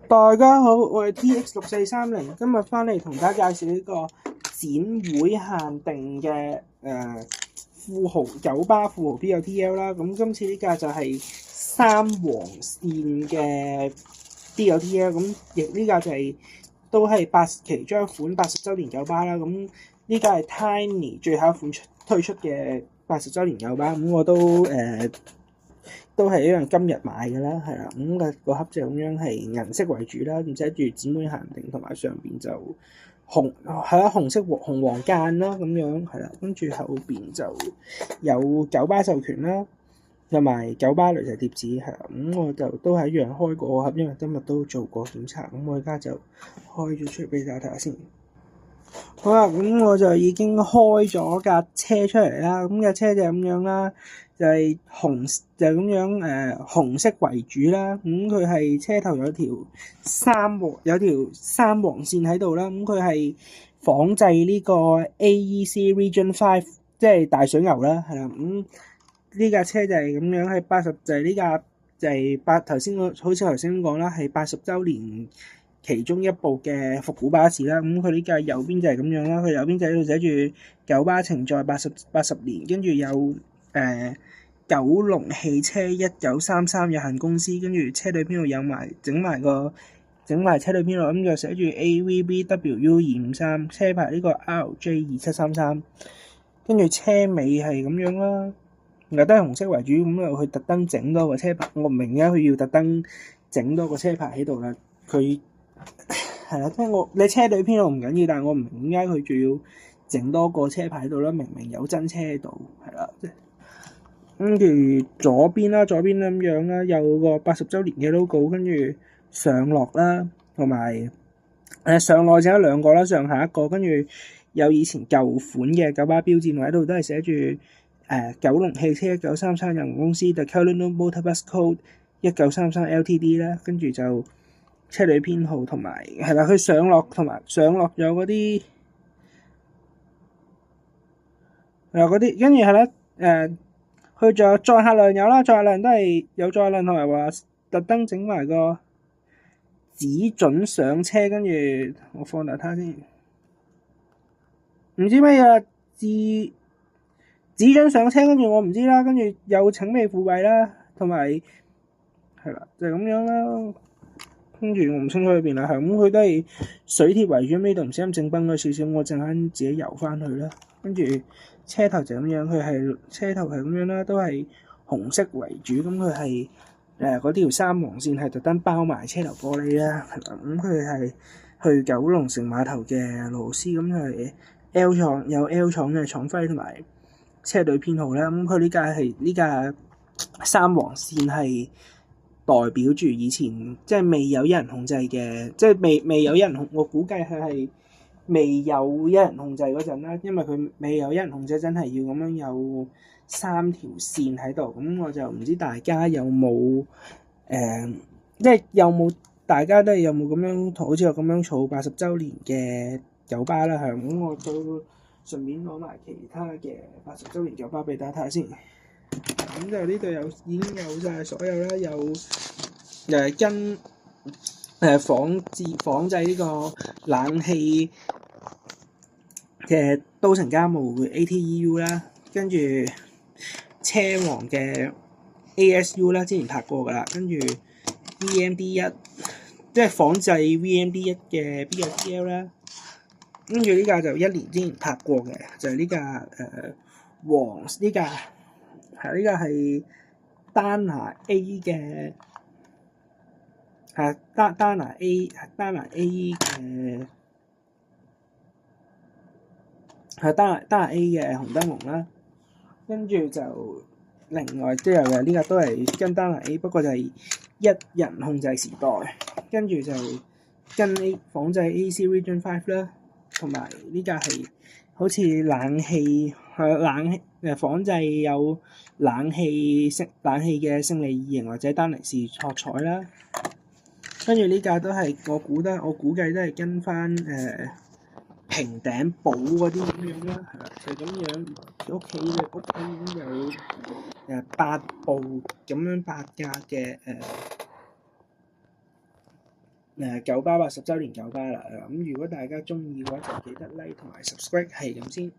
大家好，我係 TX6430，今日翻嚟同大家介紹呢個展會限定嘅富豪酒吧富豪 BLTL 啦。咁今次呢架就係3黃線嘅 BLTL，咁亦呢架就都係其中一款80週年酒吧啦。咁呢架係 Tiny 最後一款推出嘅80週年酒吧，咁我都係一樣今日買嘅啦，係啦，咁個盒就咁樣係銀色為主啦，咁寫住展會限定，同埋上邊就紅色紅黃間啦，咁樣係啦，跟住後邊就有酒吧授權啦，同埋酒吧鐳射貼紙係啦，咁我就都係一樣開過盒，因為今日都做過檢查，咁我而家就開咗出嚟俾大家睇下先。好啦，咁我就已經開咗架車出嚟啦，咁架車就咁樣啦。就係咁樣紅色為主啦，咁佢係車頭有條三黃線喺度啦，咁佢係仿製呢個 AEC Region 5，即係大水牛啦，係啦，咁呢架車就係咁樣係80，就係呢架就係頭先好似頭先咁講啦，係80週年其中一部嘅復古巴士啦，咁佢呢架右邊就係咁樣啦，佢右邊就喺度寫住酒吧停在80年，跟住有九龍汽車1933有限公司，跟住車隊編號有埋整埋車隊編號，咁就寫住 AVBWU253，車牌呢個 RJ2733，跟住車尾係咁樣啦，又都係紅色為主，咁又佢特登整多個車牌，我唔明點解佢要特登整多個車牌喺度啦，佢係啦，你車隊編號唔緊要，但係我唔明點解佢仲要整多個車牌喺度啦，明明有真車喺度，係啦。跟住左邊咁樣啦，有個80週年嘅 logo， 跟住上落啦，同埋上落就有兩個啦，上下一個，跟住有以前舊款嘅酒吧標誌喺度，都係寫住九龍汽車1933有限公司 The Colonial Motor Bus Code 1933 Ltd 啦，跟住就車隊編號同埋係啦，佢上落有嗰啲跟住係啦佢仲有載客量有啦，載客量都係有載客量，同埋話特登整埋個只準上車，跟住我放大睇先，唔知咩嘢只準上車，跟住我唔知啦，跟住有請未付費啦，同埋係啦，就咁樣啦。跟住我唔清楚裏邊啦，係咁佢都係水貼為主，呢度唔使咁正崩咗少少，我陣間自己游翻去啦。跟住車頭就咁樣，車頭係咁樣啦，都係紅色為主，咁佢係嗰條三黃線係特登包埋車頭玻璃啦，咁佢係去九龍城碼頭嘅螺絲，咁佢係 L 廠有 L 廠嘅廠徽同埋車隊編號啦，咁佢呢架三黃線係代表住以前即係未有一人控制嘅，即係未有一人控，我估計佢係未有一人控制嗰陣啦，因為佢未有一人控制，真係要咁樣有3條線喺度，咁我就唔知大家有冇即係大家都有冇咁樣好似我咁樣儲80週年嘅酒吧啦，係咁我都順便攞埋其他嘅80週年酒吧俾大家睇下先。咁就呢度已經有晒所有啦，有跟仿製呢個冷氣嘅都城家務 ATEU 啦，跟住車王嘅 ASU 啦，之前拍過噶啦，跟住 VMD1 即係仿製 VMD1 嘅 BLTL 啦，跟住呢架就1年之前拍過嘅，就係呢架呢架。呢個係丹拿 A 嘅，丹拿 A 嘅，丹拿 A 嘅紅燈籠啦。跟住就另外都有嘅，呢個都係跟丹拿 A， 不過就係一人控制時代。跟住就跟仿製 AC Region 5啦，同埋呢個係好似冷氣仿製有冷氣嘅勝利2型或者丹尼士博彩啦，跟住呢架都係我估計都係跟翻平頂帽嗰啲咁樣啦，係啦，就咁樣屋企已經有8部咁樣8架嘅九巴80週年九巴啦。咁如果大家中意嘅話，就記得 like 同埋 subscribe 係咁先。